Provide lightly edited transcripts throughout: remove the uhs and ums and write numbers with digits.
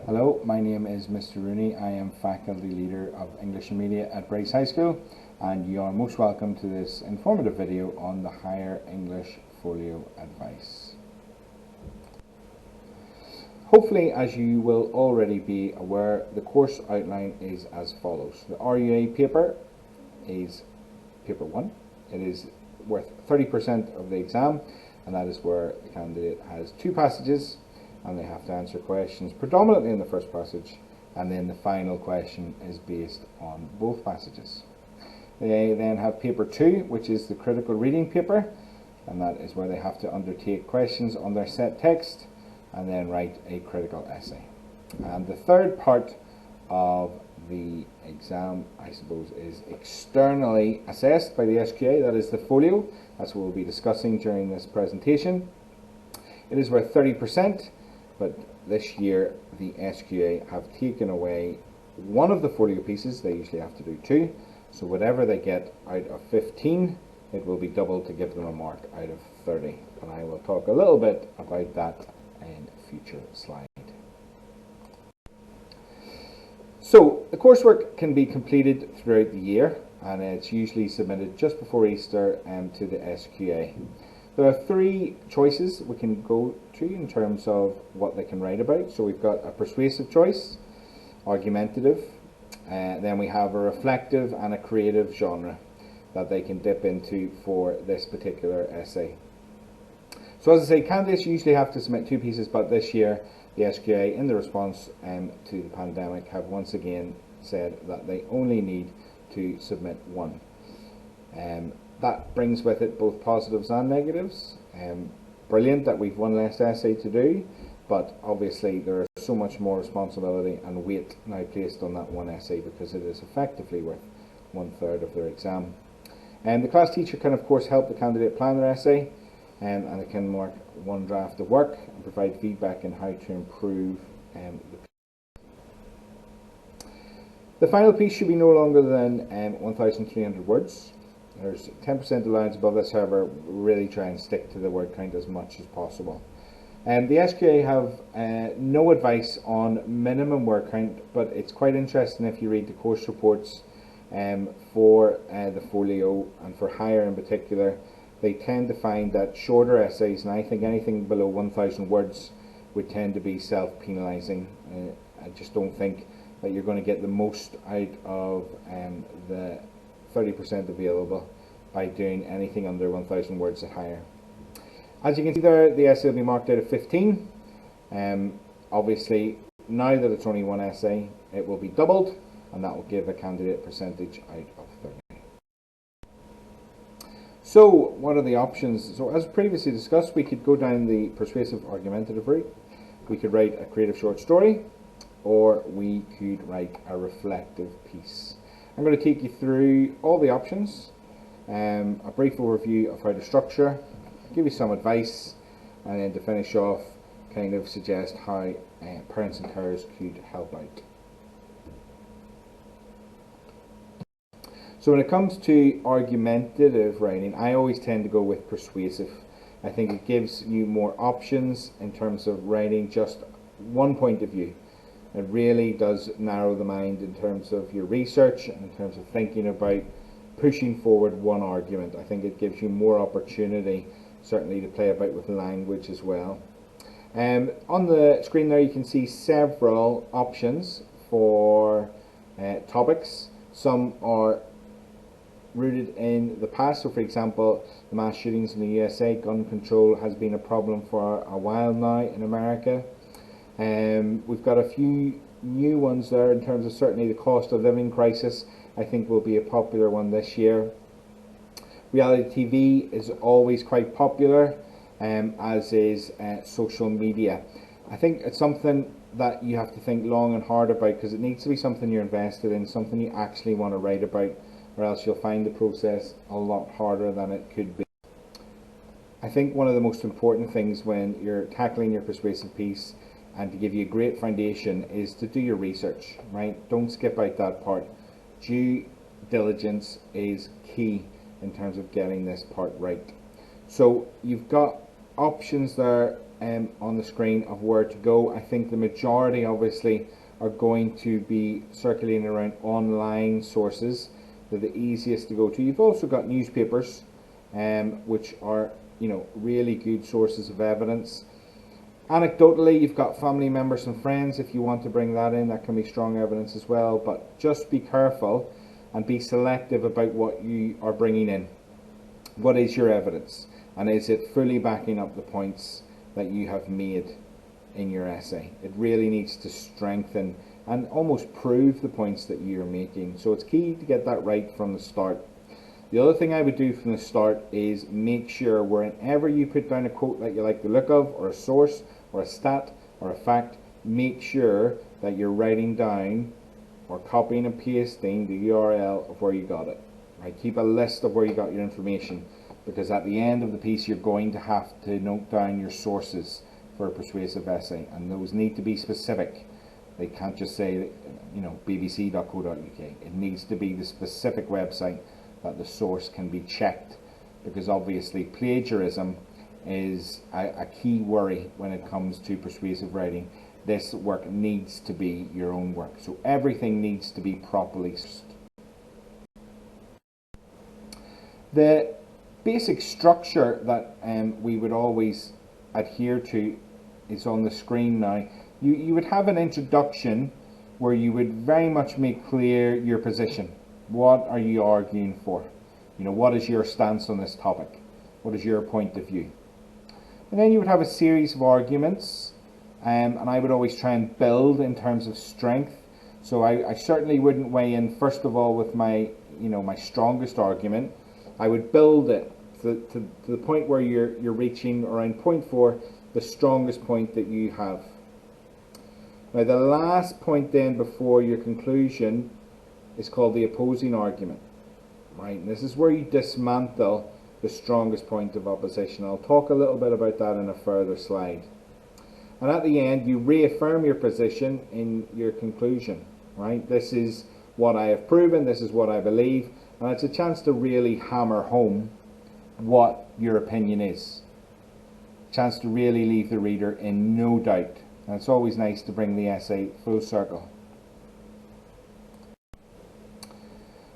Hello, my name is Mr. Rooney. I am Faculty Leader of English and Media at Bryce High School, and you are most welcome to this informative video on the Higher English Folio advice. Hopefully, as you will already be aware, the course outline is as follows. The RUA paper is paper 1. It is worth 30% of the exam, and that is where the candidate has 2 passages and they have to answer questions predominantly in the first passage, and then the final question is based on both passages. They then have paper 2, which is the critical reading paper, and that is where they have to undertake questions on their set text and then write a critical essay. And the third part of the exam, I suppose, is externally assessed by the SQA. That is the Folio. That's what we'll be discussing during this presentation. It is worth 30%, but this year the SQA have taken away one of the Folio pieces. They usually have to do 2, so whatever they get out of 15, it will be doubled to give them a mark out of 30, and I will talk a little bit about that in a future slide. So the coursework can be completed throughout the year, and it's usually submitted just before Easter to the SQA. There are 3 choices we can go to in terms of what they can write about. So we've got a persuasive choice, argumentative, then we have a reflective and a creative genre that they can dip into for this particular essay. So as I say, candidates usually have to submit 2 pieces, but this year the SQA, in the response to the pandemic, have once again said that they only need to submit 1. That brings with it both positives and negatives. Brilliant that we've one less essay to do, but obviously there is so much more responsibility and weight now placed on that one essay because it is effectively worth 1/3 of their exam. The class teacher can of course help the candidate plan their essay, and they can mark 1 draft of work and provide feedback on how to improve the final piece should be no longer than 1,300 words. There's 10% allowance above this, however, really try and stick to the word count as much as possible. The SQA have no advice on minimum word count, but it's quite interesting if you read the course reports for the Folio and for higher in particular. They tend to find that shorter essays, and I think anything below 1,000 words would tend to be self-penalising. I just don't think that you're going to get the most out of the 30% available by doing anything under 1,000 words or higher. As you can see there, the essay will be marked out of 15. Obviously, now that it's only 1 essay, it will be doubled, and that will give a candidate percentage out of 30. So, what are the options? So, as previously discussed, we could go down the persuasive argumentative route. We could write a creative short story, or we could write a reflective piece. I'm going to take you through all the options, a brief overview of how to structure, give you some advice, and then to finish off, kind of suggest how parents and carers could help out. So when it comes to argumentative writing, I always tend to go with persuasive. I think it gives you more options in terms of writing just one point of view. It really does narrow the mind in terms of your research and in terms of thinking about pushing forward one argument. I think it gives you more opportunity, certainly, to play about with language as well. On the screen there you can see several options for topics. Some are rooted in the past. So for example, the mass shootings in the USA, gun control has been a problem for a while now in America. We've got a few new ones there in terms of certainly the cost of living crisis. I think will be a popular one this year. Reality TV is always quite popular, as is social media. I think it's something that you have to think long and hard about because it needs to be something you're invested in, something you actually want to write about, or else you'll find the process a lot harder than it could be. I think one of the most important things when you're tackling your persuasive piece, and to give you a great foundation, is to do your research, right? Don't skip out that part. Due diligence is key in terms of getting this part right. So you've got options there on the screen of where to go. I think the majority obviously are going to be circulating around online sources. They're the easiest to go to. You've also got newspapers, which are, you know, really good sources of evidence. Anecdotally, you've got family members and friends. If you want to bring that in, that can be strong evidence as well. But just be careful and be selective about what you are bringing in. What is your evidence? And is it fully backing up the points that you have made in your essay? It really needs to strengthen and almost prove the points that you're making. So it's key to get that right from the start. The other thing I would do from the start is make sure whenever you put down a quote that you like the look of, or a source, or a stat, or a fact, make sure that you're writing down or copying and pasting the URL of where you got it. Right? Keep a list of where you got your information, because at the end of the piece you're going to have to note down your sources for a persuasive essay, and those need to be specific. They can't just say, you know, bbc.co.uk. It needs to be the specific website that the source can be checked, because obviously plagiarism is a key worry when it comes to persuasive writing. This work needs to be your own work, so everything needs to be properly sourced. The basic structure that we would always adhere to is on the screen now. You would have an introduction where you would very much make clear your position. What are you arguing for? You know, what is your stance on this topic? What is your point of view? And then you would have a series of arguments, and I would always try and build in terms of strength. So I certainly wouldn't weigh in first of all with my, you know, my strongest argument. I would build it to the point where you're reaching around point 4, the strongest point that you have. Now the last point then before your conclusion is called the opposing argument, right? And this is where you dismantle the strongest point of opposition. I'll talk a little bit about that in a further slide. And at the end, you reaffirm your position in your conclusion, right? This is what I have proven, this is what I believe, and it's a chance to really hammer home what your opinion is. A chance to really leave the reader in no doubt. And it's always nice to bring the essay full circle.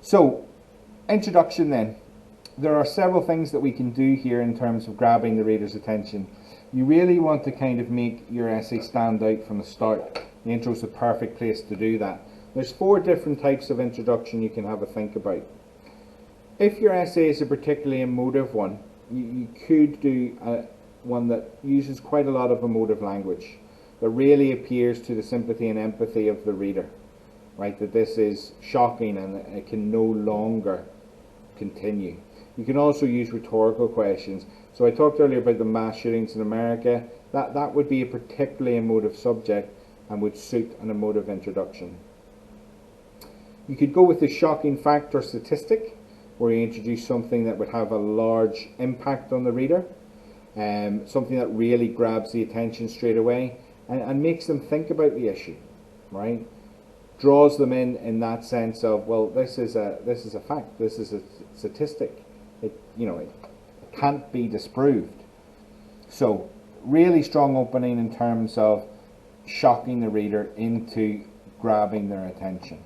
So, introduction then. There are several things that we can do here in terms of grabbing the reader's attention. You really want to kind of make your essay stand out from the start. The intro is the perfect place to do that. There's 4 different types of introduction you can have a think about. If your essay is a particularly emotive one, you could do one that uses quite a lot of emotive language, that really appeals to the sympathy and empathy of the reader. Right, that this is shocking and it can no longer continue. You can also use rhetorical questions. So I talked earlier about the mass shootings in America. That would be a particularly emotive subject and would suit an emotive introduction. You could go with the shocking fact or statistic, where you introduce something that would have a large impact on the reader, something that really grabs the attention straight away and makes them think about the issue, right? Draws them in that sense of, well, this is a fact, this is a statistic. It can't be disproved. So really strong opening in terms of shocking the reader into grabbing their attention,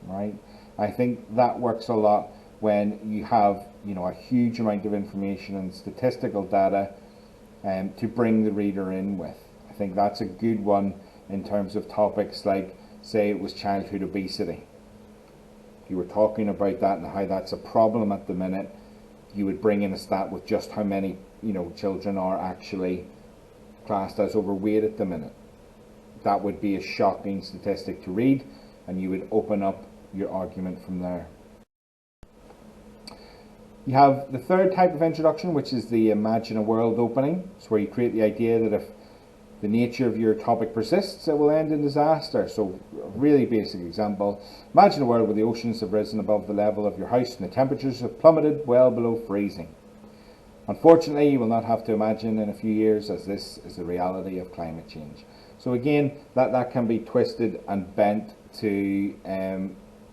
right? I think that works a lot when you have, you know, a huge amount of information and statistical data to bring the reader in with. I think that's a good one in terms of topics like, say it was childhood obesity. If you were talking about that and how that's a problem at the minute, you would bring in a stat with just how many, you know, children are actually classed as overweight at the minute. That would be a shocking statistic to read, and you would open up your argument from there. You have the third type of introduction, which is the imagine a world opening. It's where you create the idea that if the nature of your topic persists, it will end in disaster. So a really basic example, imagine a world where the oceans have risen above the level of your house and the temperatures have plummeted well below freezing. Unfortunately, you will not have to imagine in a few years, as this is the reality of climate change. So again, that can be twisted and bent to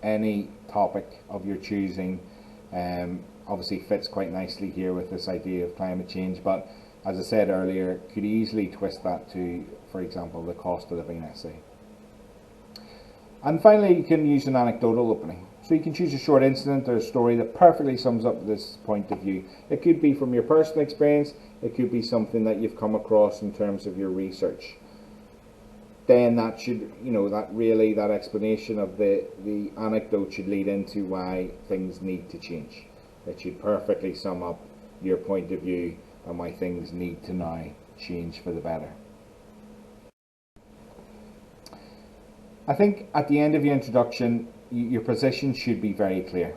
any topic of your choosing. Obviously fits quite nicely here with this idea of climate change, but as I said earlier, could easily twist that to, for example, the cost of living essay. And finally, you can use an anecdotal opening. So you can choose a short incident or a story that perfectly sums up this point of view. It could be from your personal experience, it could be something that you've come across in terms of your research. Then that should, that explanation of the anecdote should lead into why things need to change. It should perfectly sum up your point of view and why things need to now change for the better. I think at the end of your introduction, your position should be very clear.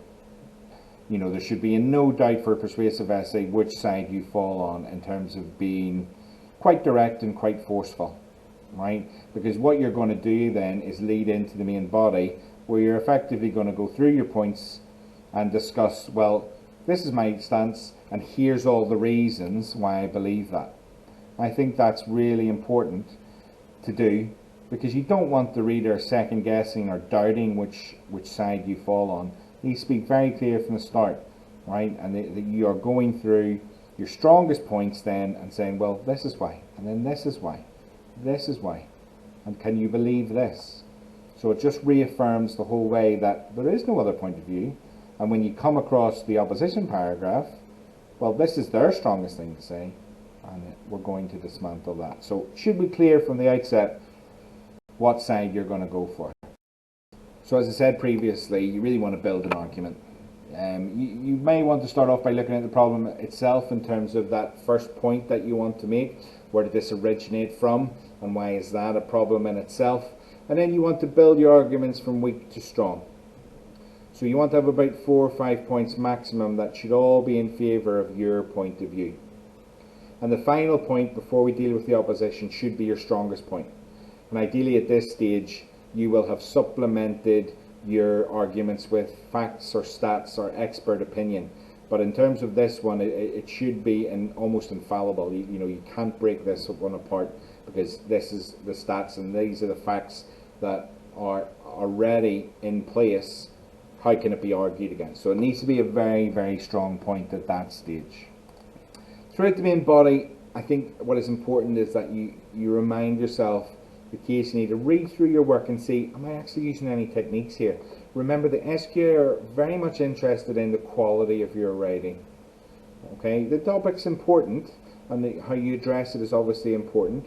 There should be no doubt for a persuasive essay which side you fall on in terms of being quite direct and quite forceful, right? Because what you're going to do then is lead into the main body where you're effectively going to go through your points and discuss, well, this is my stance and here's all the reasons why I believe that. I think that's really important to do, because you don't want the reader second guessing or doubting which side you fall on. It needs to be very clear from the start, right? And that you are going through your strongest points then and saying, well, this is why, and then this is why, this is why, and can you believe this? So it just reaffirms the whole way that there is no other point of view, and when you come across the opposition paragraph, well, this is their strongest thing to say, and we're going to dismantle that. So it should be clear from the outset what side you're going to go for. So as I said previously, you really want to build an argument. You may want to start off by looking at the problem itself in terms of that first point that you want to make. Where did this originate from, and why is that a problem in itself? And then you want to build your arguments from weak to strong. So you want to have about 4 or 5 points maximum that should all be in favour of your point of view. And the final point before we deal with the opposition should be your strongest point. And ideally at this stage you will have supplemented your arguments with facts or stats or expert opinion. But in terms of this one, it should be almost infallible. You can't break this one apart, because this is the stats and these are the facts that are already in place. How can it be argued against? So it needs to be a very, very strong point at that stage. Throughout the main body, I think what is important is that you remind yourself occasionally to read through your work and see, am I actually using any techniques here? Remember, the SQ are very much interested in the quality of your writing. Okay, the topic's important, and how you address it is obviously important,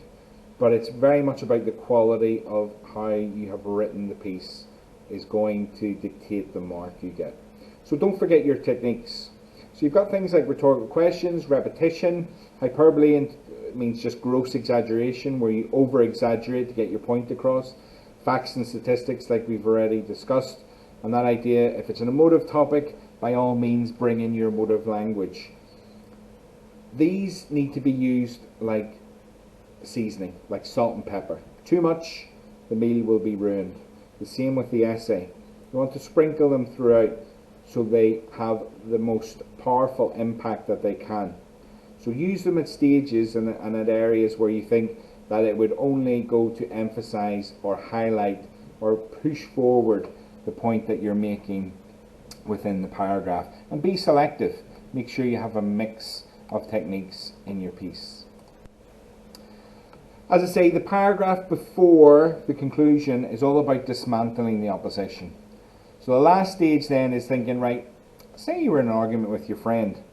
but it's very much about the quality of how you have written the piece is going to dictate the mark you get. So don't forget your techniques. So you've got things like rhetorical questions, repetition, hyperbole, and means just gross exaggeration, where you over-exaggerate to get your point across. Facts and statistics, like we've already discussed. And that idea, if it's an emotive topic, by all means bring in your emotive language. These need to be used like seasoning, like salt and pepper. Too much, the meal will be ruined. The same with the essay. You want to sprinkle them throughout so they have the most powerful impact that they can. So use them at stages and at areas where you think that it would only go to emphasize or highlight or push forward the point that you're making within the paragraph. And be selective. Make sure you have a mix of techniques in your piece. As I say, the paragraph before the conclusion is all about dismantling the opposition. So the last stage then is thinking, right, say you were in an argument with your friend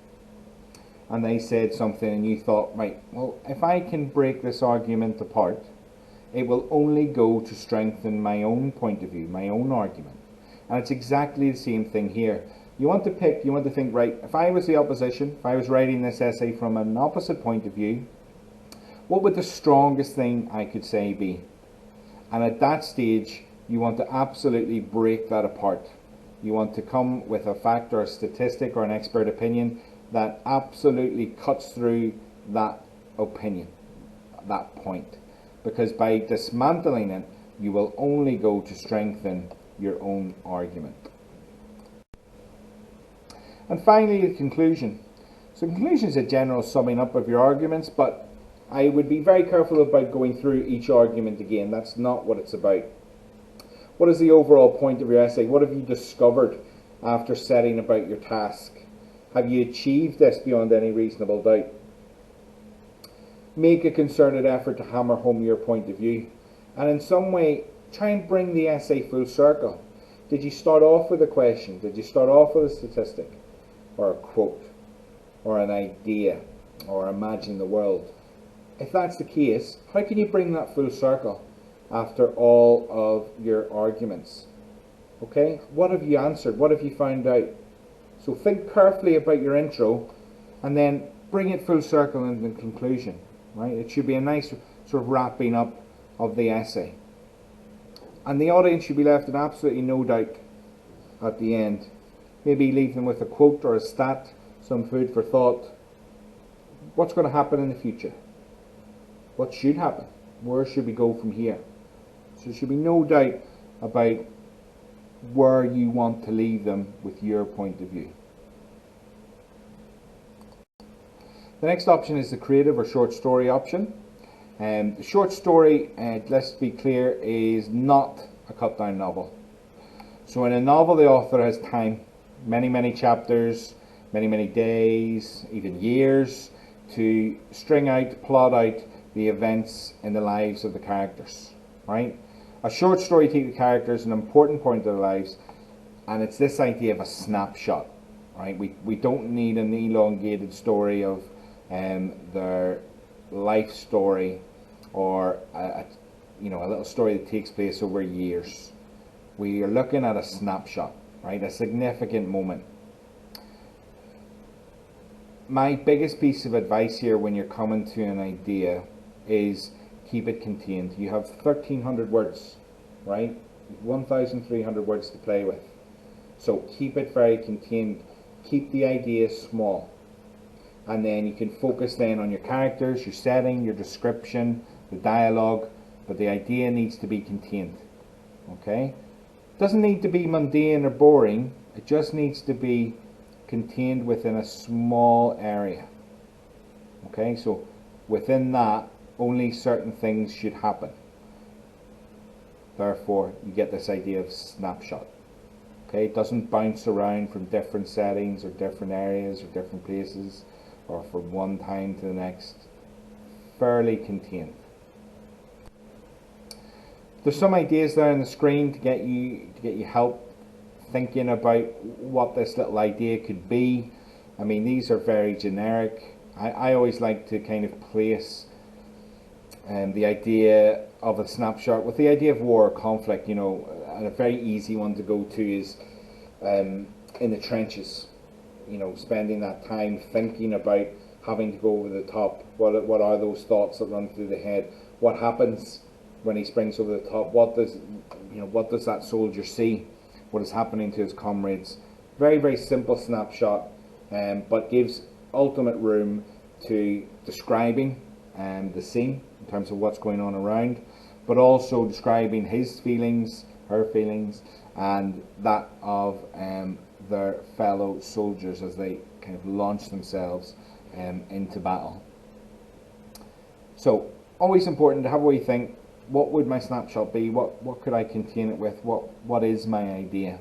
and they said something and you thought, right, well, if I can break this argument apart, it will only go to strengthen my own point of view, my own argument. And it's exactly the same thing here. You want to think, right, if I was the opposition, if I was writing this essay from an opposite point of view, what would the strongest thing I could say be? And at that stage, you want to absolutely break that apart. You want to come with a fact or a statistic or an expert opinion that absolutely cuts through that opinion, that point. Because by dismantling it, you will only go to strengthen your own argument. And finally, the conclusion. So conclusion is a general summing up of your arguments, but I would be very careful about going through each argument again. That's not what it's about. What is the overall point of your essay? What have you discovered after setting about your task? Have you achieved this beyond any reasonable doubt? make a concerted effort to hammer home your point of view, and in some way try and bring the essay full circle. Did you start off with a question? Did you start off with a statistic, or a quote, or an idea, or imagine the world? If that's the case, how can you bring that full circle after all of your arguments? Okay, what have you answered? What have you found out? So think carefully about your intro and then bring it full circle in the conclusion, right? It should be a nice sort of wrapping up of the essay. And the audience should be left in absolutely no doubt at the end. Maybe leave them with a quote or a stat, some food for thought. What's going to happen in the future? What should happen? Where should we go from here? So there should be no doubt about where you want to leave them with your point of view. The next option is the creative or short story option. The short story, let's be clear, is not a cut down novel. So in a novel the author has time, many chapters, many days, even years, to string out, plot out the events in the lives of the characters, right? A short story takes the characters an important point of their lives, and it's this idea of a snapshot, right? We don't need an elongated story of their life story, or a little story that takes place over years. We are looking at a snapshot, right? A significant moment. My biggest piece of advice here when you're coming to an idea is keep it contained. You have 1,300 words, right? 1,300 words to play with. So keep it very contained. Keep the idea small. And then you can focus then on your characters, your setting, your description, the dialogue, but the idea needs to be contained. Okay? Doesn't need to be mundane or boring. It just needs to be contained within a small area. Okay? So within that, only certain things should happen. Therefore, you get this idea of snapshot. Okay? It doesn't bounce around from different settings or different areas or different places, or from one time to the next. Fairly contained. There's some ideas there on the screen to get you help thinking about what this little idea could be. I mean, these are very generic. I always like to kind of place the idea of a snapshot with the idea of war or conflict, and a very easy one to go to is in the trenches. Spending that time thinking about having to go over the top. What are those thoughts that run through the head? What happens when he springs over the top? What does that soldier see? What is happening to his comrades? Very simple snapshot, but gives ultimate room to describing the scene in terms of what's going on around, but also describing his feelings, her feelings, and that of their fellow soldiers as they kind of launch themselves into battle. So always important to have a wee think, what would my snapshot be? What could I contain it with? What is my idea?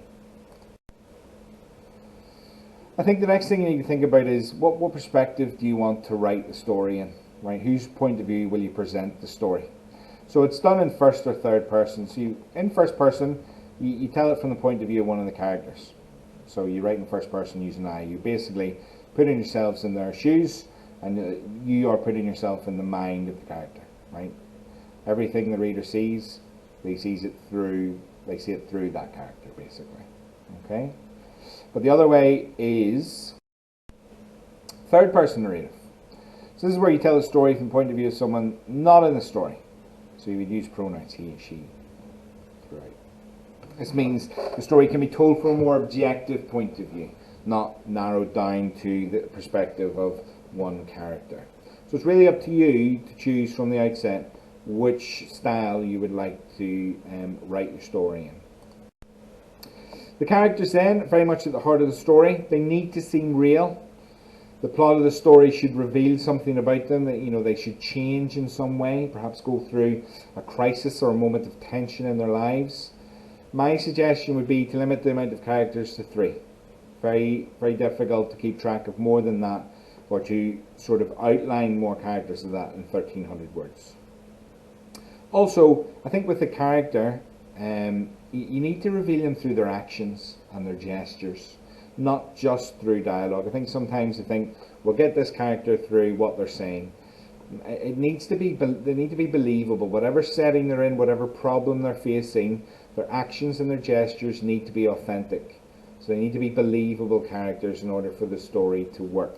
I think the next thing you need to think about is what perspective do you want to write the story in, right? Whose point of view will you present the story? So it's done in first or third person. So in first person, you tell it from the point of view of one of the characters. So you write in first person using I. You basically putting yourselves in their shoes, and you are putting yourself in the mind of the character, right? Everything the reader sees, they see it through that character, basically. Okay? But the other way is third person narrative. So this is where you tell a story from the point of view of someone not in the story. So you would use pronouns he, she, throughout. This means the story can be told from a more objective point of view, not narrowed down to the perspective of one character. So it's really up to you to choose from the outset which style you would like to write your story in. The characters then, very much at the heart of the story, they need to seem real. The plot of the story should reveal something about them, that they should change in some way, perhaps go through a crisis or a moment of tension in their lives. My suggestion would be to limit the amount of characters to 3. Very difficult to keep track of more than that or to sort of outline more characters of that in 1300 words. Also, I think with the character, you need to reveal them through their actions and their gestures, not just through dialogue. I think sometimes we'll get this character through what they're saying. They need to be believable. Whatever setting they're in, whatever problem they're facing, their actions and their gestures need to be authentic. So they need to be believable characters in order for the story to work.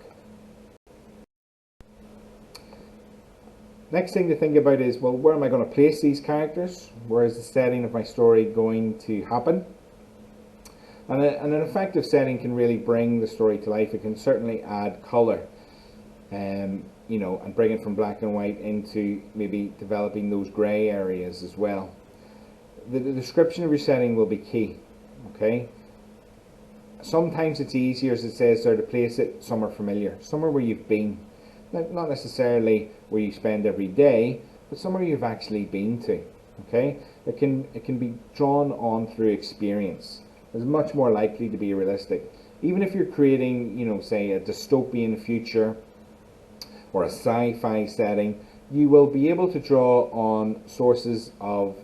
Next thing to think about is, well, where am I going to place these characters? Where is the setting of my story going to happen? And an effective setting can really bring the story to life. It can certainly add colour, and bring it from black and white into maybe developing those grey areas as well. The description of your setting will be key. Okay. Sometimes it's easier, as it says there, to place it somewhere familiar, somewhere where you've been. Not necessarily where you spend every day, but somewhere you've actually been to. Okay, it can be drawn on through experience. It's much more likely to be realistic. Even if you're creating, say, a dystopian future or a sci-fi setting, you will be able to draw on sources of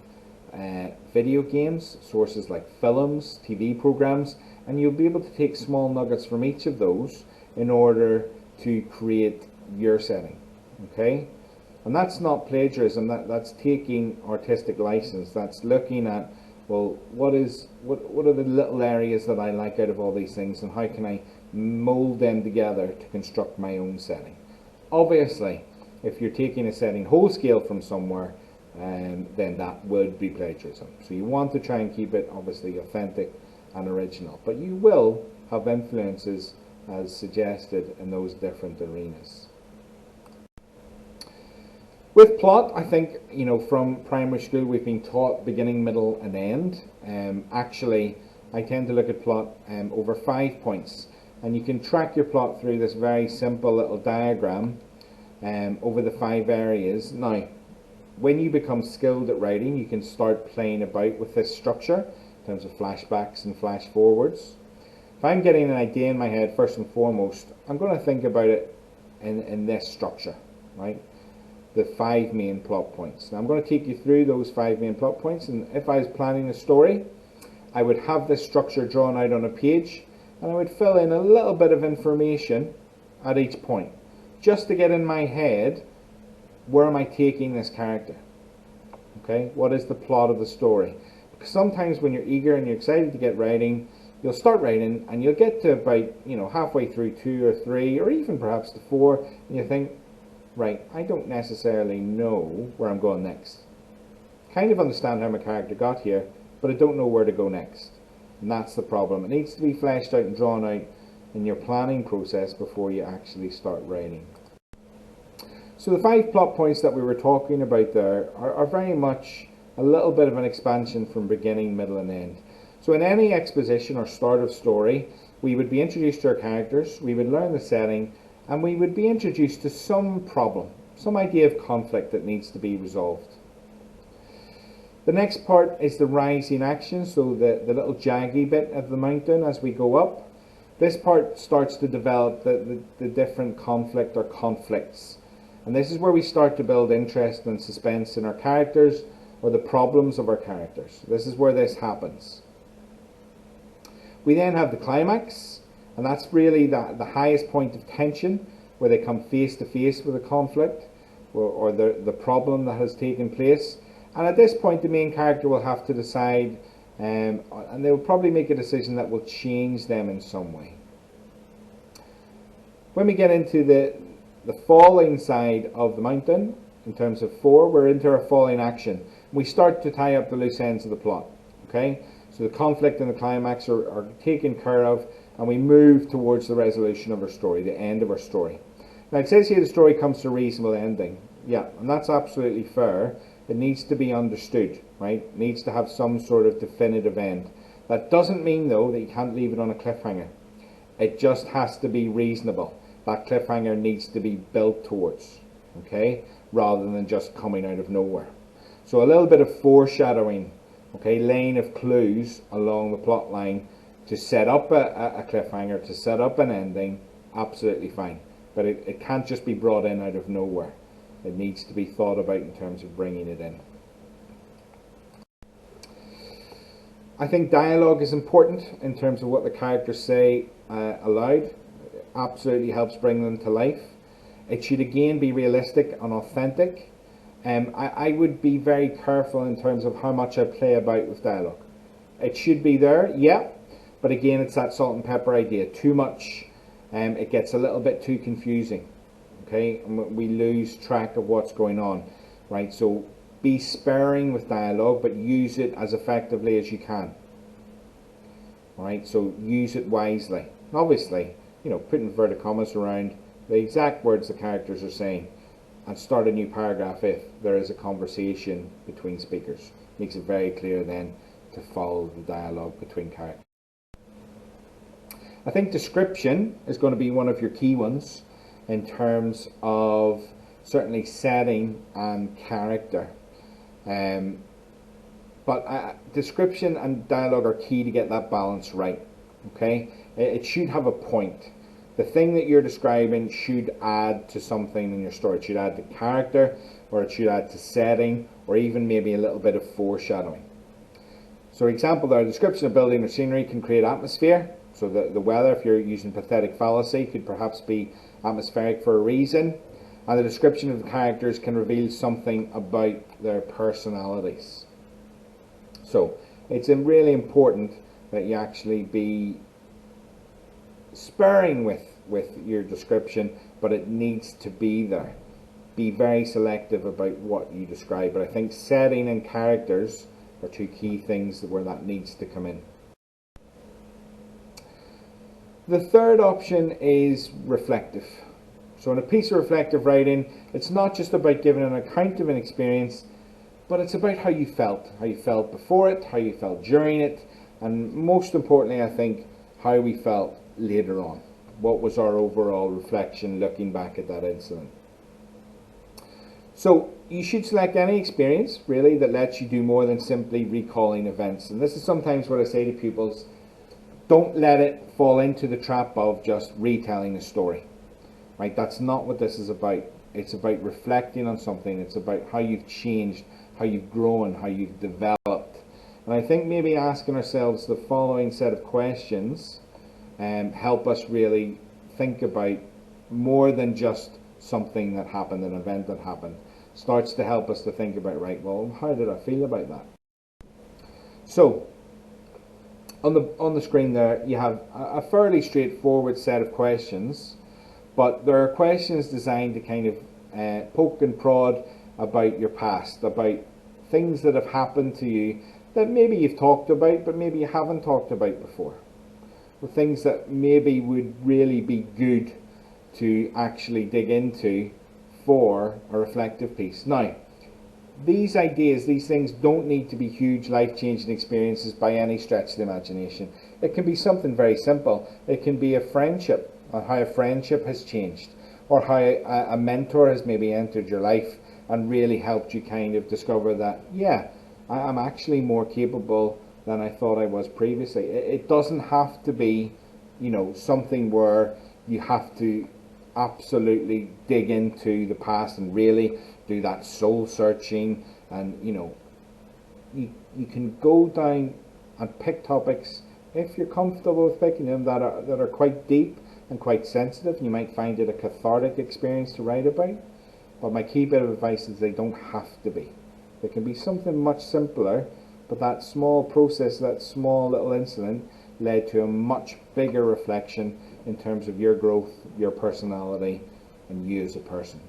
video games, sources like films, TV programs, and you'll be able to take small nuggets from each of those in order to create your setting. Okay, and that's not plagiarism. That's taking artistic license. That's looking at, well, what are the little areas that I like out of all these things, and how can I mold them together to construct my own setting. Obviously, if you're taking a setting whole scale from somewhere, then that would be plagiarism. So you want to try and keep it obviously authentic and original, but you will have influences as suggested in those different arenas. With plot, I think, from primary school we've been taught beginning, middle and end. Actually, I tend to look at plot over 5 points, and you can track your plot through this very simple little diagram over the 5 areas. Now, when you become skilled at writing, you can start playing about with this structure in terms of flashbacks and flash forwards. If I'm getting an idea in my head, first and foremost, I'm going to think about it in this structure, right? The 5 main plot points. Now I'm going to take you through those 5 main plot points, and if I was planning a story, I would have this structure drawn out on a page, and I would fill in a little bit of information at each point, just to get in my head, where am I taking this character? Okay, what is the plot of the story? Because sometimes when you're eager and you're excited to get writing, you'll start writing and you'll get to about halfway through 2 or 3 or even perhaps to 4, and you think, right, I don't necessarily know where I'm going next. Kind of understand how my character got here, but I don't know where to go next. And that's the problem. It needs to be fleshed out and drawn out in your planning process before you actually start writing. So the 5 plot points that we were talking about there are very much a little bit of an expansion from beginning, middle and end. So in any exposition or start of story, we would be introduced to our characters, we would learn the setting, and we would be introduced to some problem, some idea of conflict that needs to be resolved. The next part is the rising action, so the little jaggy bit of the mountain as we go up. This part starts to develop the different conflict or conflicts. And this is where we start to build interest and suspense in our characters or the problems of our characters. This is where this happens. We then have the climax, and that's really the highest point of tension, where they come face to face with a conflict or the problem that has taken place. And at this point, the main character will have to decide, and they will probably make a decision that will change them in some way. When we get into the falling side of the mountain, in terms of 4, we're into our falling action. We start to tie up the loose ends of the plot. Okay, so the conflict and the climax are taken care of, and we move towards the resolution of our story, the end of our story. Now it says here the story comes to a reasonable ending. Yeah, and that's absolutely fair. It needs to be understood, right? It needs to have some sort of definitive end. That doesn't mean, though, that you can't leave it on a cliffhanger. It just has to be reasonable. That cliffhanger needs to be built towards, okay, rather than just coming out of nowhere. So a little bit of foreshadowing, okay, laying of clues along the plot line to set up a cliffhanger, to set up an ending, absolutely fine. but it can't just be brought in out of nowhere. It needs to be thought about in terms of bringing it in. I think dialogue is important in terms of what the characters say aloud. It absolutely helps bring them to life. It should again be realistic and authentic. I would be very careful in terms of how much I play about with dialogue. It should be there, yeah, but again, it's that salt and pepper idea. Too much, it gets a little bit too confusing, okay, and we lose track of what's going on, right? So be sparing with dialogue, but use it as effectively as you can, right? So use it wisely. Obviously, put inverted commas around the exact words the characters are saying, and start a new paragraph if there is a conversation between speakers. Makes it very clear then to follow the dialogue between characters. I think description is going to be one of your key ones in terms of certainly setting and character. But description and dialogue are key to get that balance right. Okay, it should have a point. The thing that you're describing should add to something in your story. It should add to character, or it should add to setting, or even maybe a little bit of foreshadowing. So, example there, description of building or scenery can create atmosphere. So the weather, if you're using pathetic fallacy, could perhaps be atmospheric for a reason. And the description of the characters can reveal something about their personalities. So it's really important that you actually be sparing with your description, but it needs to be there. Be very selective about what you describe. But I think setting and characters are two key things where that needs to come in. The third option is reflective. So in a piece of reflective writing, it's not just about giving an account of an experience, but it's about how you felt before it, how you felt during it, and most importantly, I think, how we felt later on. What was our overall reflection looking back at that incident? So you should select any experience, really, that lets you do more than simply recalling events. And this is sometimes what I say to pupils: don't let it fall into the trap of just retelling a story. Right? That's not what this is about. It's about reflecting on something. It's about how you've changed, how you've grown, how you've developed. And I think maybe asking ourselves the following set of questions help us really think about more than just something that happened, an event that happened. Starts to help us to think about, right, well, how did I feel about that? So on the screen there, you have a fairly straightforward set of questions, but there are questions designed to kind of poke and prod about your past, about things that have happened to you that maybe you've talked about, but maybe you haven't talked about before. Or things that maybe would really be good to actually dig into for a reflective piece. Now, these ideas, these things don't need to be huge life-changing experiences by any stretch of the imagination. It can be something very simple. It can be a friendship, or how a friendship has changed, or how a mentor has maybe entered your life and really helped you kind of discover that, yeah, I'm actually more capable than I thought I was previously. It doesn't have to be, something where you have to absolutely dig into the past and really do that soul searching, and you can go down and pick topics, if you're comfortable with picking them, that are quite deep and quite sensitive. You might find it a cathartic experience to write about, but my key bit of advice is they don't have to be. They can be something much simpler, but that small process, that small little incident led to a much bigger reflection in terms of your growth, your personality, and you as a person.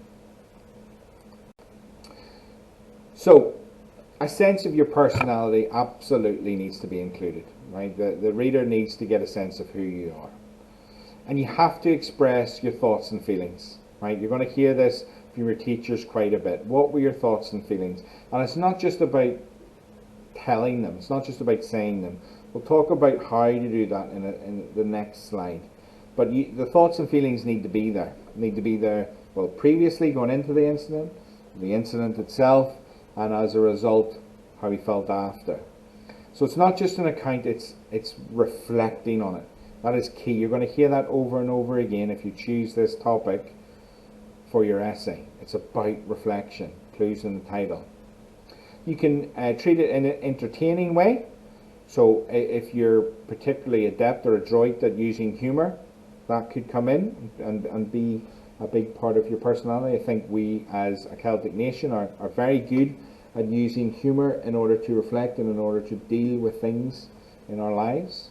So, a sense of your personality absolutely needs to be included, right? The reader needs to get a sense of who you are. And you have to express your thoughts and feelings, right? You're going to hear this from your teachers quite a bit. What were your thoughts and feelings? And it's not just about telling them, it's not just about saying them. We'll talk about how to do that in the next slide. But the thoughts and feelings need to be there. Need to be there, well, previously, going into the incident itself, and as a result, how he felt after. So it's not just an account, it's reflecting on it. That is key. You're going to hear that over and over again if you choose this topic for your essay. It's about reflection, clues in the title. You can treat it in an entertaining way. So if you're particularly adept or adroit at using humour, that could come in and be a big part of your personality. I think we as a Celtic nation are very good at using humour in order to reflect and in order to deal with things in our lives.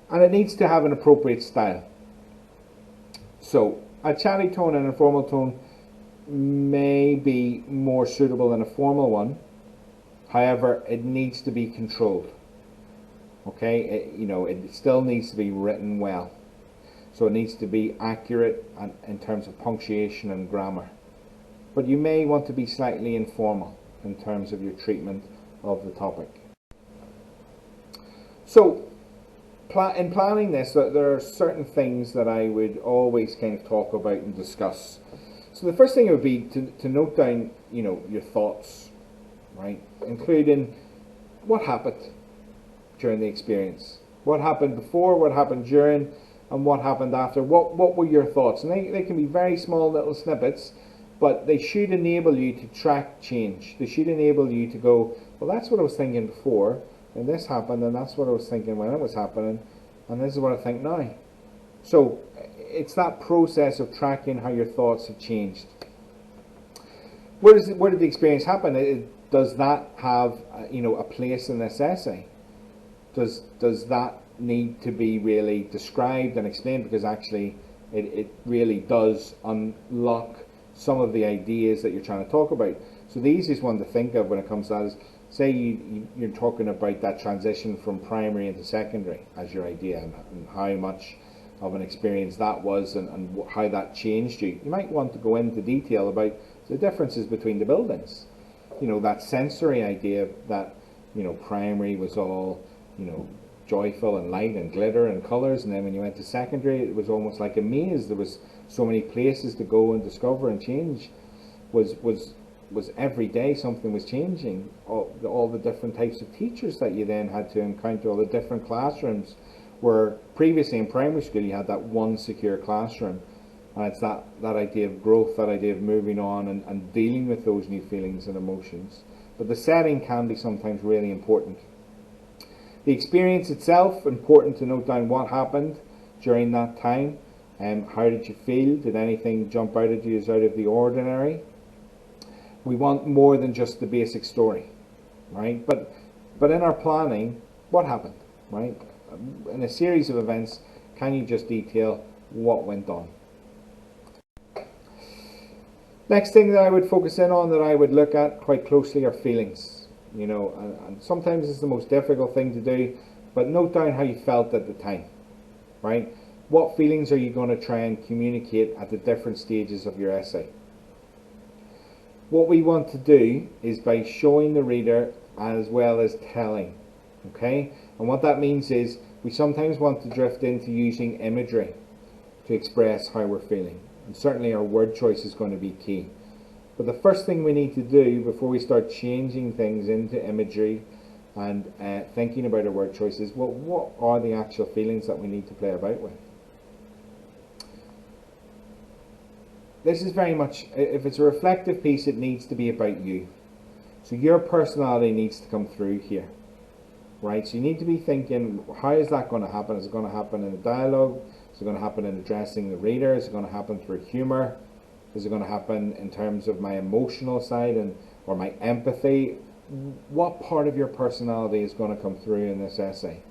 And it needs to have an appropriate style. So a chatty tone and a formal tone may be more suitable than a formal one. However, it needs to be controlled. Okay, it still needs to be written well. So it needs to be accurate in terms of punctuation and grammar. But you may want to be slightly informal in terms of your treatment of the topic. So, in planning this, there are certain things that I would always kind of talk about and discuss. So the first thing would be to note down, your thoughts, right? Including what happened during the experience. What happened before, what happened during, and what happened after. What were your thoughts? And they can be very small little snippets, but they should enable you to track change. They should enable you to go, well, that's what I was thinking before, and this happened, and that's what I was thinking when it was happening, and this is what I think now. So it's that process of tracking how your thoughts have changed. Where did the experience happen? Does that have a place in this essay? Does that need to be really described and explained? Because actually it really does unlock some of the ideas that you're trying to talk about. So the easiest one to think of when it comes to that is, say you're talking about that transition from primary into secondary as your idea, and how much of an experience that was, and how that changed you. You might want to go into detail about the differences between the buildings. That sensory idea that primary was all joyful and light and glitter and colours, and then when you went to secondary it was almost like a maze. There was so many places to go and discover and change. Was every day something was changing. All the different types of teachers that you then had to encounter, all the different classrooms, where previously in primary school you had that one secure classroom, and it's that idea of growth, that idea of moving on and dealing with those new feelings and emotions. But the setting can be sometimes really important. The experience itself, important to note down what happened during that time. How did you feel? Did anything jump out at you as out of the ordinary? We want more than just the basic story, right? But in our planning, what happened, right? In a series of events, can you just detail what went on? Next thing that I would focus in on, that I would look at quite closely, are feelings. And sometimes it's the most difficult thing to do, but note down how you felt at the time, right? What feelings are you going to try and communicate at the different stages of your essay? What we want to do is by showing the reader as well as telling, okay? And what that means is we sometimes want to drift into using imagery to express how we're feeling. And certainly our word choice is going to be key. But the first thing we need to do before we start changing things into imagery and thinking about our word choices, well, what are the actual feelings that we need to play about with? This is very much, if it's a reflective piece, it needs to be about you. So your personality needs to come through here, right? So you need to be thinking, how is that going to happen? Is it going to happen in a dialogue? Is it going to happen in addressing the reader? Is it going to happen through humour? Is it going to happen in terms of my emotional side or my empathy? What part of your personality is going to come through in this essay?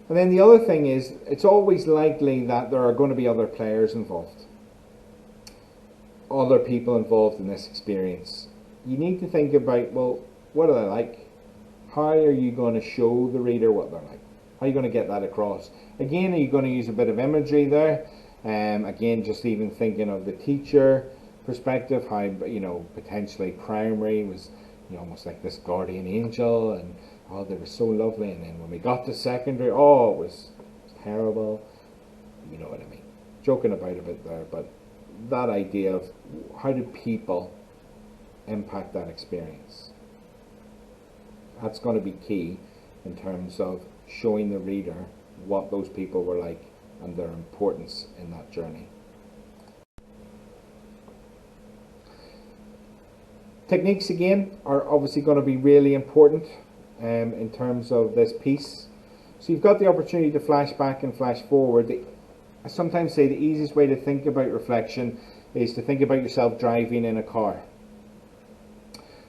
And then the other thing is, it's always likely that there are going to be other players involved, other people involved in this experience. You need to think about, well, what are they like? How are you going to show the reader what they're like? How are you going to get that across? Again, are you going to use a bit of imagery there? Again, just even thinking of the teacher perspective, how potentially primary was almost like this guardian angel, and oh, they were so lovely, and then when we got to secondary, oh, it was terrible. You know what I mean? Joking about a bit there, but that idea of how do people impact that experience, that's going to be key in terms of showing the reader what those people were like and their importance in that journey. Techniques again are obviously going to be really important in terms of this piece. So you've got the opportunity to flash back and flash forward. I sometimes say the easiest way to think about reflection is to think about yourself driving in a car.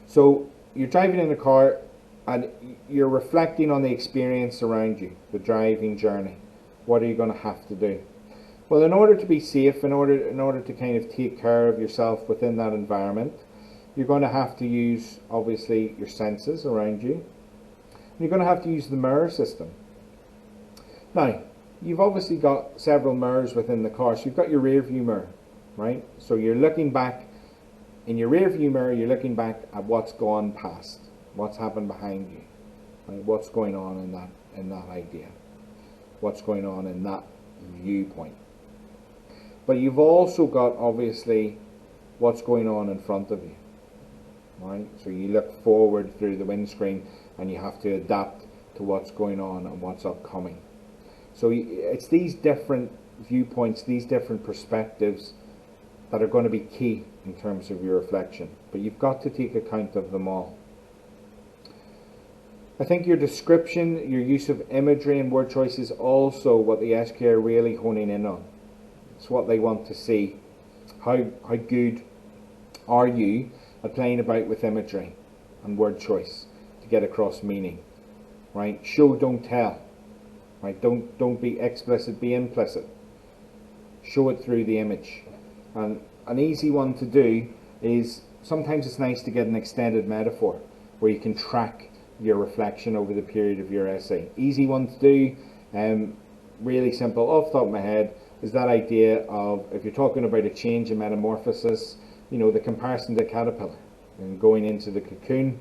So you're driving in a car and you're reflecting on the experience around you, the driving journey. What are you going to have to do? Well, in order to be safe, in order to kind of take care of yourself within that environment, you're going to have to use, obviously, your senses around you. And you're going to have to use the mirror system. Now, you've obviously got several mirrors within the car. So you've got your rear view mirror, right? So you're looking back, in your rear view mirror, you're looking back at what's gone past, what's happened behind you, right? What's going on in that idea, what's going on in that viewpoint. But you've also got, obviously, what's going on in front of you, right? So you look forward through the windscreen and you have to adapt to what's going on and what's upcoming. So it's these different viewpoints, these different perspectives that are going to be key in terms of your reflection. But you've got to take account of them all. I think your description, your use of imagery and word choice is also what the SQ are really honing in on. It's what they want to see. How good are you at playing about with imagery and word choice to get across meaning, right? Show, don't tell, right? Don't be explicit, be implicit. Show it through the image. And an easy one to do is, sometimes it's nice to get an extended metaphor where you can track your reflection over the period of your essay. Easy one to do, really simple, off the top of my head, is that idea of, if you're talking about a change in metamorphosis, you know, the comparison to the caterpillar and going into the cocoon,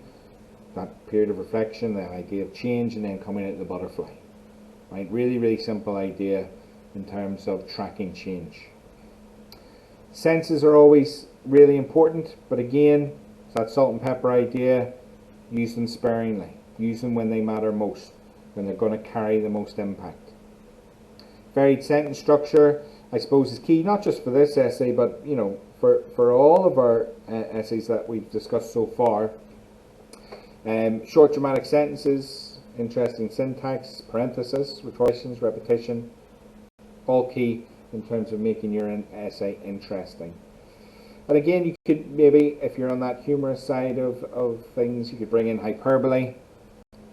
that period of reflection, the idea of change, and then coming out the butterfly, right? Really, really simple idea in terms of tracking change. Senses are always really important, but again, it's that salt and pepper idea. Use them sparingly. Use them when they matter most, when they're going to carry the most impact. Varied sentence structure, I suppose, is key, not just for this essay, but you know, for all of our essays that we've discussed so far. Short dramatic sentences, interesting syntax, parenthesis, rhetoricians, repetition, all key in terms of making your essay interesting. And again, you could maybe, if you're on that humorous side of things, you could bring in hyperbole,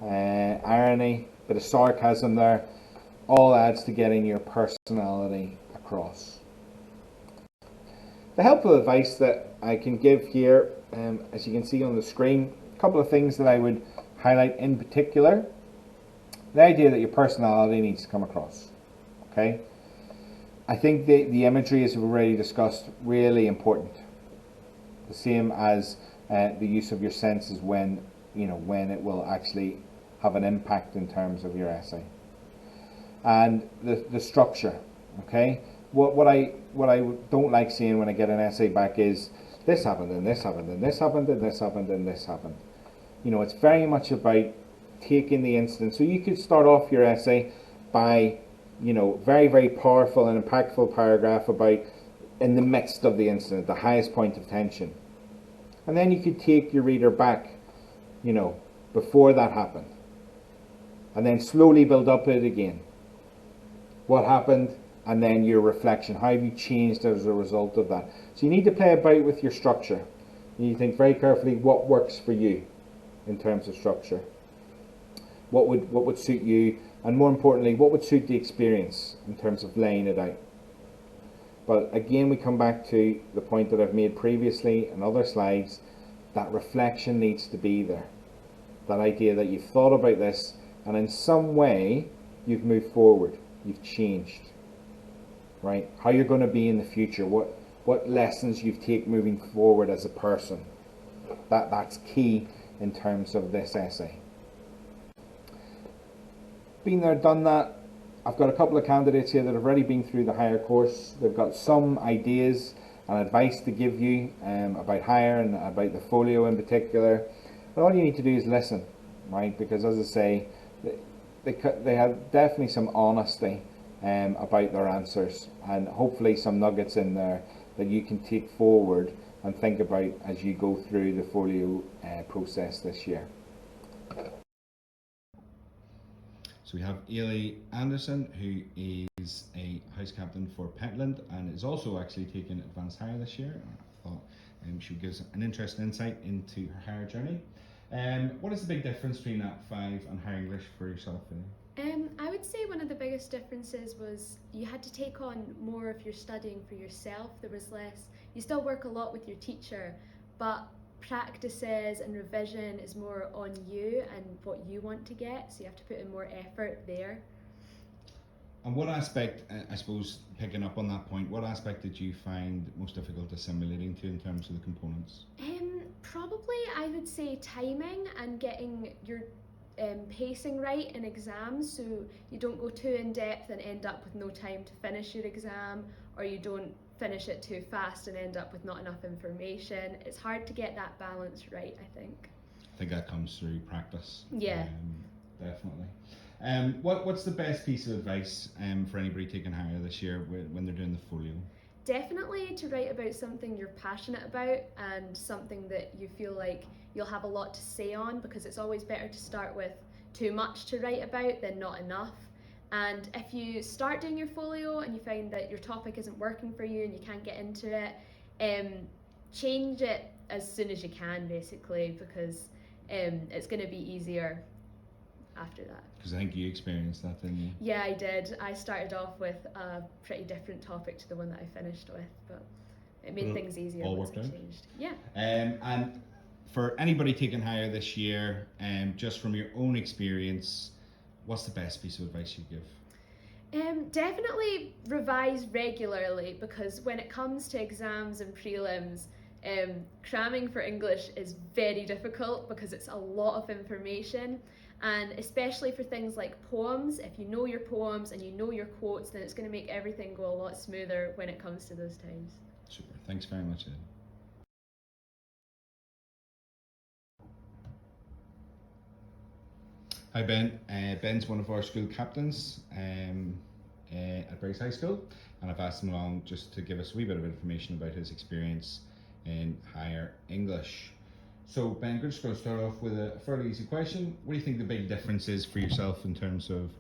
irony, bit of sarcasm there. All adds to getting your personality across. The helpful advice that I can give here, as you can see on the screen, a couple of things that I would highlight in particular. The idea that your personality needs to come across. Okay, I think the imagery, as we've already discussed, really important. The same as the use of your senses when it will actually have an impact in terms of your essay. And the structure, okay? What I don't like seeing when I get an essay back is this happened and this happened and this happened and this happened and this happened. You know, it's very much about taking the incident. So you could start off your essay by, you know, very, very powerful and impactful paragraph about in the midst of the incident, the highest point of tension. And then you could take your reader back, you know, before that happened. And then slowly build up it again. What happened, and then your reflection. How have you changed as a result of that? So you need to play about with your structure. You need to think very carefully what works for you in terms of structure. What would suit you, and more importantly, what would suit the experience in terms of laying it out. But again, we come back to the point that I've made previously in other slides, that reflection needs to be there. That idea that you've thought about this, and in some way, you've moved forward. You've changed, right? How you're going to be in the future, what lessons you've taken moving forward as a person. That's key in terms of this essay. Been there, done that. I've got a couple of candidates here that have already been through the higher course. They've got some ideas and advice to give you about higher and about the folio in particular. But all you need to do is listen, right? Because as I say, they have definitely some honesty about their answers, and hopefully some nuggets in there that you can take forward and think about as you go through the Folio process this year. So we have Ailey Anderson, who is a house captain for Petland and is also actually taking advanced hire this year. I thought she would give us an interesting insight into her hire journey. What is the big difference between Nat 5 and higher English for yourself, Ailey? I would say one of the biggest differences was you had to take on more of your studying for yourself. There was less, you still work a lot with your teacher, but practices and revision is more on you and what you want to get, so you have to put in more effort there. And what aspect, I suppose, picking up on that point, what aspect did you find most difficult assimilating to in terms of the components? Probably I would say timing and getting your pacing right in exams, so you don't go too in depth and end up with no time to finish your exam, or you don't finish it too fast and end up with not enough information. It's hard to get that balance right, I think. I think that comes through practice. Yeah. Definitely. What's the best piece of advice for anybody taking higher this year when they're doing the Folio? Definitely to write about something you're passionate about and something that you feel like you'll have a lot to say on, because it's always better to start with too much to write about than not enough. And if you start doing your Folio and you find that your topic isn't working for you and you can't get into it, change it as soon as you can, basically, because it's going to be easier after that. Because I think you experienced that, didn't you? Yeah, I did. I started off with a pretty different topic to the one that I finished with, but it made things easier once I changed. Yeah. And for anybody taking higher this year, just from your own experience, what's the best piece of advice you give? Definitely revise regularly, because when it comes to exams and prelims, cramming for English is very difficult because it's a lot of information, and especially for things like poems, if you know your poems and you know your quotes, then it's going to make everything go a lot smoother when it comes to those times. Super, thanks very much, Ed. Hi Ben. Ben's one of our school captains at Bryce High School, and I've asked him along just to give us a wee bit of information about his experience in higher English. So Ben, we're just going to start off with a fairly easy question. What do you think the big difference is for yourself in terms of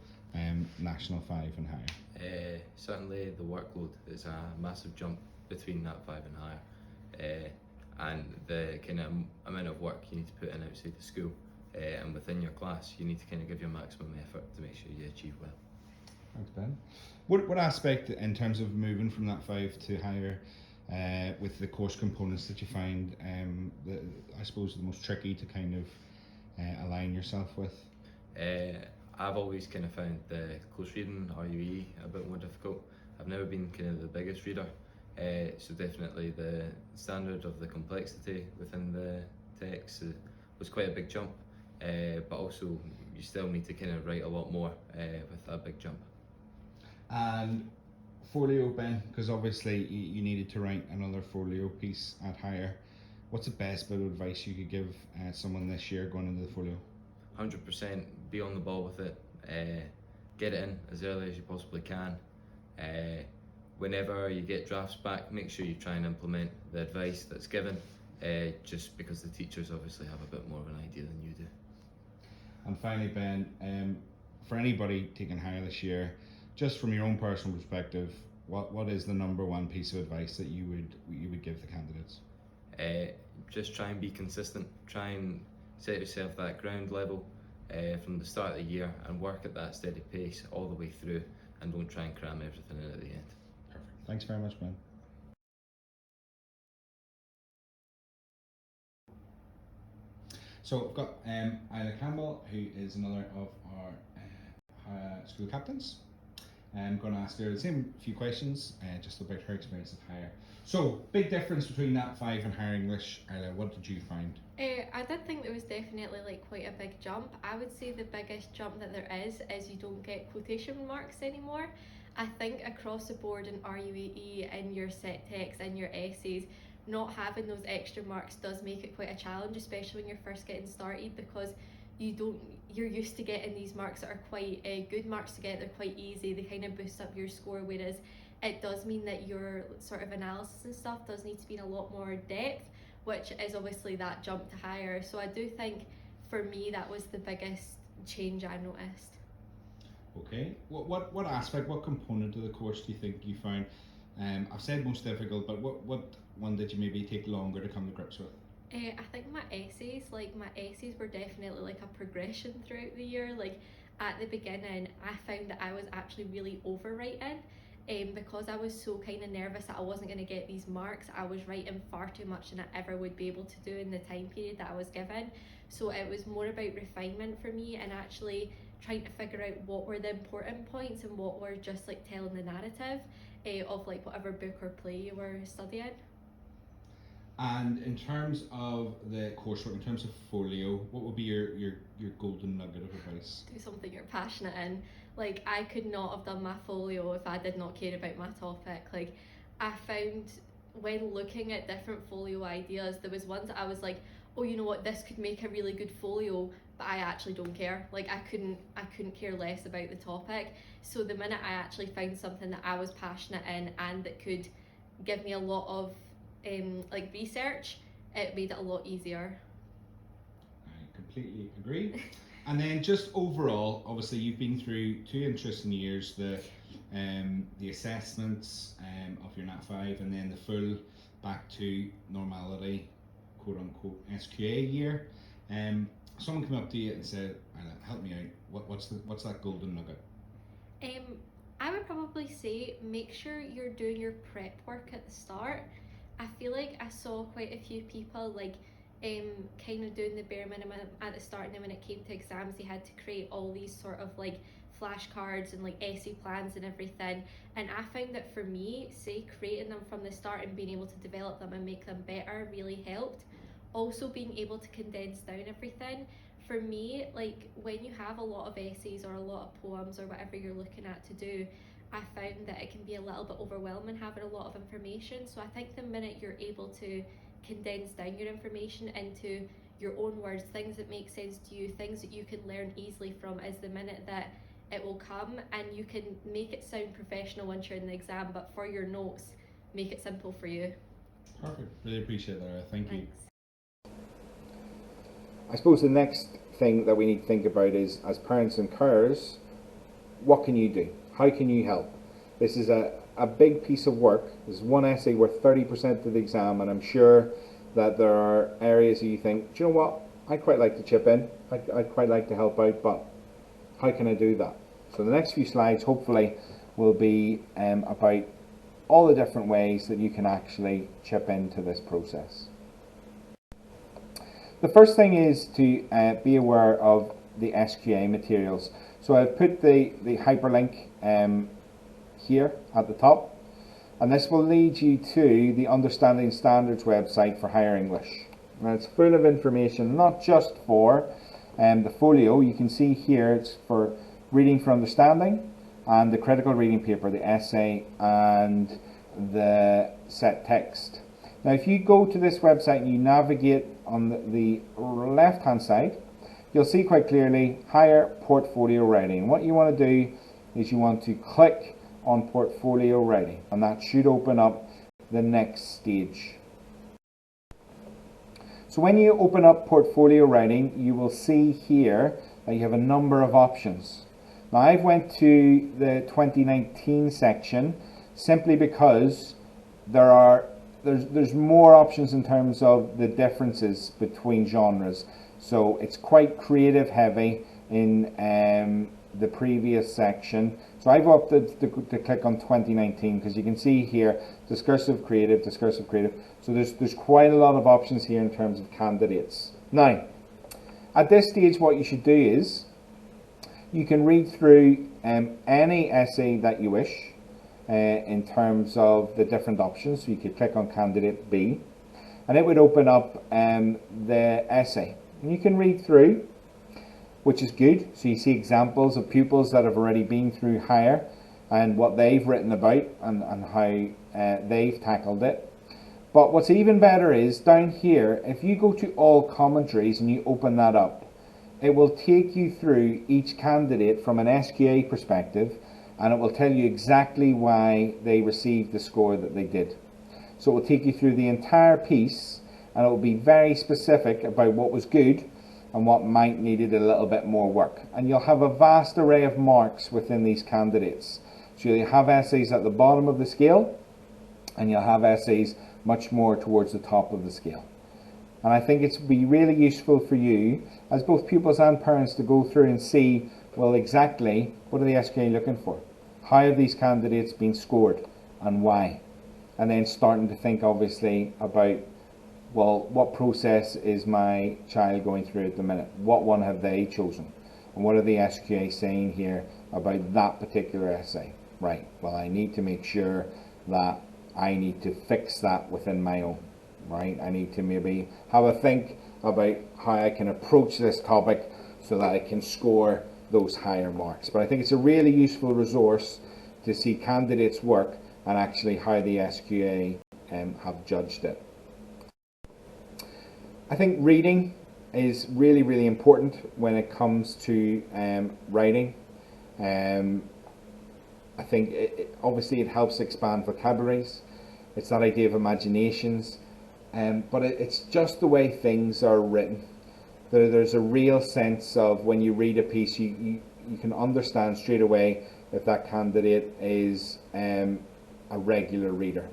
National 5 and higher? Certainly the workload is a massive jump between Nat 5 and higher, and the kind of amount of work you need to put in outside the school and within your class, you need to kind of give your maximum effort to make sure you achieve well. Thanks Ben. What aspect in terms of moving from Nat 5 to higher, with the course components that you find I suppose the most tricky to kind of align yourself with? I've always kind of found the close reading, RUE, a bit more difficult. I've never been kind of the biggest reader, so definitely the standard of the complexity within the text was quite a big jump, but also you still need to kind of write a lot more with a big jump. And Folio, Ben, because obviously you needed to write another Folio piece at higher. What's the best bit of advice you could give someone this year going into the Folio? 100% be on the ball with it. Get it in as early as you possibly can. Whenever you get drafts back, make sure you try and implement the advice that's given, just because the teachers obviously have a bit more of an idea than you do. And finally, Ben, for anybody taking higher this year, just from your own personal perspective, what is the number one piece of advice that you would give the candidates? Just try and be consistent. Try and set yourself that ground level from the start of the year and work at that steady pace all the way through, and don't try and cram everything in at the end. Perfect. Thanks very much, Ben. So I've got Isla Campbell, who is another of our school captains. I'm going to ask her the same few questions just about her experience of higher. So, big difference between Nat 5 and higher English. Isla, what did you find? I did think there was definitely quite a big jump. I would say the biggest jump that there is you don't get quotation marks anymore. I think across the board in RUAE, in your set text, in your essays, not having those extra marks does make it quite a challenge, especially when you're first getting started, because you're used to getting these marks that are quite good marks to get. They're quite easy, they kind of boost up your score, whereas it does mean that your sort of analysis and stuff does need to be in a lot more depth, which is obviously that jump to higher. So I do think for me that was the biggest change I noticed. Okay. What aspect, what component of the course do you think you found? I've said most difficult, but what one did you maybe take longer to come to grips with? I think my essays were definitely like a progression throughout the year. Like at the beginning, I found that I was actually really overwriting. Because I was so kind of nervous that I wasn't going to get these marks, I was writing far too much than I ever would be able to do in the time period that I was given. So it was more about refinement for me and actually trying to figure out what were the important points and what were just like telling the narrative of like whatever book or play you were studying. And in terms of the coursework, in terms of Folio, what would be your golden nugget of advice? Do something you're passionate in. Like I could not have done my folio if I did not care about my topic. Like I found when looking at different folio ideas, there was ones that I was like, oh, you know what, this could make a really good folio, but I actually don't care. Like I couldn't care less about the topic. So the minute I actually found something that I was passionate in and that could give me a lot of like research, it made it a lot easier. I completely agree. And then just overall, obviously you've been through 2 interesting years, the assessments of your Nat 5 and then the full back to normality, quote unquote, SQA year. Someone came up to you and said, help me out, what's that golden nugget? I would probably say make sure you're doing your prep work at the start. I feel like I saw quite a few people like kind of doing the bare minimum at the start, and then when it came to exams they had to create all these sort of like flashcards and like essay plans and everything, and I found that for me, say creating them from the start and being able to develop them and make them better really helped. Also being able to condense down everything. For me, like when you have a lot of essays or a lot of poems or whatever you're looking at to do, I found that it can be a little bit overwhelming having a lot of information. So I think the minute you're able to condense down your information into your own words, things that make sense to you, things that you can learn easily from, is the minute that it will come, and you can make it sound professional once you're in the exam, but for your notes, make it simple for you. Perfect. Really appreciate that. Thank you. Thanks. I suppose the next thing that we need to think about is, as parents and carers, what can you do? How can you help? This is a big piece of work. This is one essay worth 30% of the exam, and I'm sure that there are areas that you think, do you know what, I'd quite like to chip in, I'd quite like to help out, but how can I do that? So the next few slides hopefully will be about all the different ways that you can actually chip into this process. The first thing is to be aware of the SQA materials. So I've put the hyperlink here at the top, and this will lead you to the Understanding Standards website for Higher English. Now it's full of information, not just for the folio. You can see here it's for reading for understanding and the critical reading paper, the essay and the set text. Now if you go to this website and you navigate on the left hand side, you'll see quite clearly Higher Portfolio Writing. What you want to do is you want to click on Portfolio Writing, and that should open up the next stage. So when you open up Portfolio Writing, you will see here that you have a number of options. Now I've went to the 2019 section simply because there's more options in terms of the differences between genres. So it's quite creative heavy in the previous section. So I've opted to click on 2019 because you can see here discursive, creative, discursive, creative. So there's quite a lot of options here in terms of candidates. Now, at this stage what you should do is you can read through any essay that you wish in terms of the different options. So you could click on candidate B and it would open up the essay. And you can read through, which is good. So you see examples of pupils that have already been through Higher and what they've written about and how they've tackled it. But what's even better is down here, if you go to all commentaries and you open that up, it will take you through each candidate from an SQA perspective and it will tell you exactly why they received the score that they did. So it will take you through the entire piece, and it will be very specific about what was good and what might needed a little bit more work. And you'll have a vast array of marks within these candidates. So you'll have essays at the bottom of the scale, and you'll have essays much more towards the top of the scale. And I think it's be really useful for you, as both pupils and parents, to go through and see, well, exactly what are the SQA looking for? How have these candidates been scored and why? And then starting to think, obviously, about, well, what process is my child going through at the minute? What one have they chosen? And what are the SQA saying here about that particular essay? Right, well, I need to make sure that I need to fix that within my own. Right, I need to maybe have a think about how I can approach this topic so that I can score those higher marks. But I think it's a really useful resource to see candidates' work and actually how the SQA have judged it. I think reading is really, really important when it comes to writing. I think obviously it helps expand vocabularies. It's that idea of imaginations. But it's just the way things are written. There's a real sense of, when you read a piece, you can understand straight away if that candidate is a regular reader,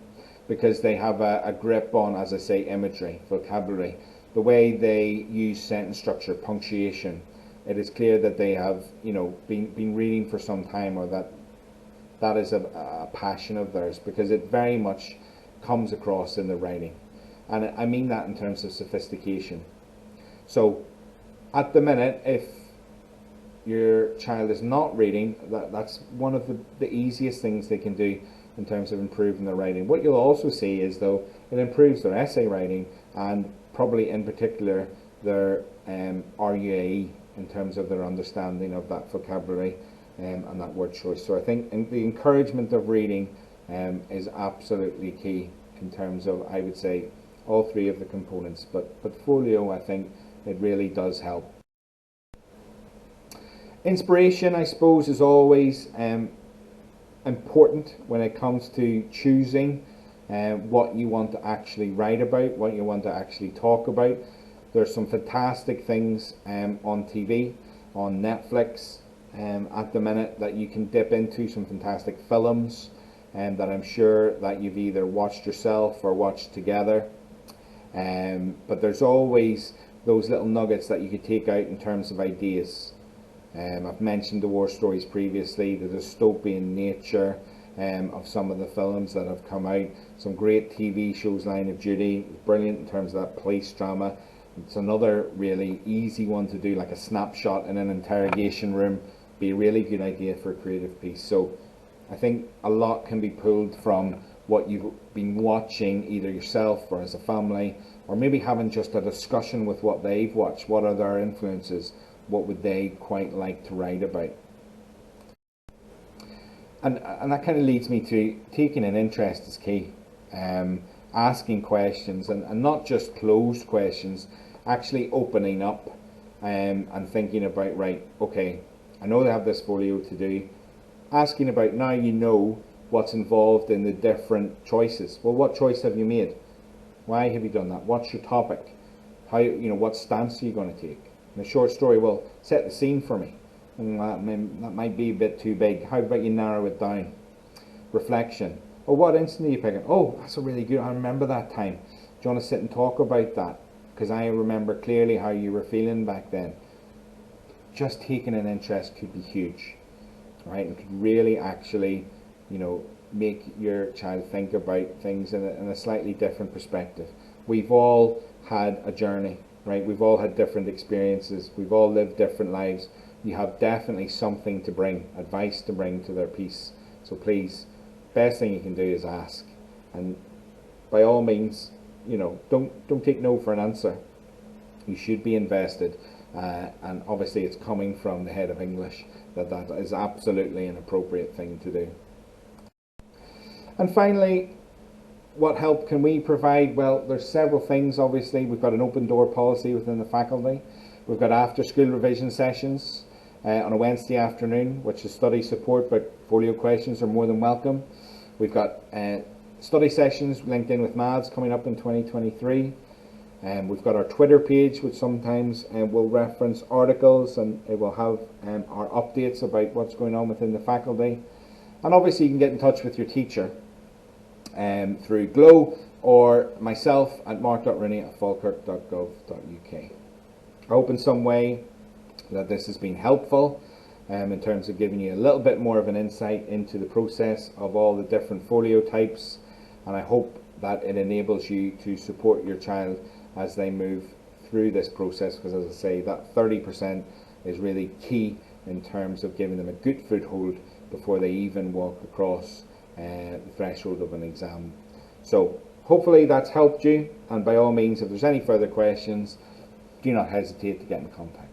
because they have a grip on, as I say, imagery, vocabulary, the way they use sentence structure, punctuation. It is clear that they have, been reading for some time, or that is a passion of theirs, because it very much comes across in the writing. And I mean that in terms of sophistication. So at the minute, if your child is not reading, that's one of the easiest things they can do in terms of improving their writing. What you'll also see is, though, it improves their essay writing, and probably in particular their RUAE, in terms of their understanding of that vocabulary and that word choice. So I think the encouragement of reading is absolutely key in terms of, I would say, all three of the components, but Folio, I think it really does help. Inspiration, I suppose, is always important when it comes to choosing what you want to actually write about, what you want to actually talk about. There's some fantastic things on TV, on Netflix at the minute that you can dip into, some fantastic films that I'm sure that you've either watched yourself or watched together. But there's always those little nuggets that you could take out in terms of ideas. I've mentioned the war stories previously, the dystopian nature of some of the films that have come out. Some great TV shows, Line of Duty, brilliant in terms of that police drama. It's another really easy one to do, like a snapshot in an interrogation room. Be a really good idea for a creative piece. So I think a lot can be pulled from what you've been watching, either yourself or as a family, or maybe having just a discussion with what they've watched. What are their influences? What would they quite like to write about? And that kind of leads me to taking an interest is key. Asking questions, and not just closed questions, actually opening up and thinking about, right, okay, I know they have this folio to do. Asking about, now you know what's involved in the different choices. Well, what choice have you made? Why have you done that? What's your topic? How, what stance are you going to take? And a short story will set the scene for me. And that might be a bit too big. How about you narrow it down? Reflection. Oh, what incident are you picking? Oh, that's a really good, I remember that time. Do you want to sit and talk about that? Because I remember clearly how you were feeling back then. Just taking an interest could be huge. Right? It could really actually, make your child think about things in a slightly different perspective. We've all had a journey, right? We've all had different experiences. We've all lived different lives. You have definitely something to bring, advice to bring to their piece. So please, best thing you can do is ask. And by all means, don't take no for an answer. You should be invested. And obviously it's coming from the head of English that is absolutely an appropriate thing to do. And finally, what help can we provide? Well, there's several things. Obviously, we've got an open door policy within the faculty. We've got after school revision sessions. on a Wednesday afternoon, which is study support, but Folio questions are more than welcome. We've got study sessions linked in with maths coming up in 2023. We've got our Twitter page, which sometimes will reference articles, and it will have our updates about what's going on within the faculty. And obviously you can get in touch with your teacher through Glow or myself at mark.rooney@falkirk.gov.uk. I hope in some way that this has been helpful in terms of giving you a little bit more of an insight into the process of all the different folio types, and I hope that it enables you to support your child as they move through this process, because as I say, that 30% is really key in terms of giving them a good foothold before they even walk across the threshold of an exam. So hopefully that's helped you, and by all means, if there's any further questions, do not hesitate to get in contact.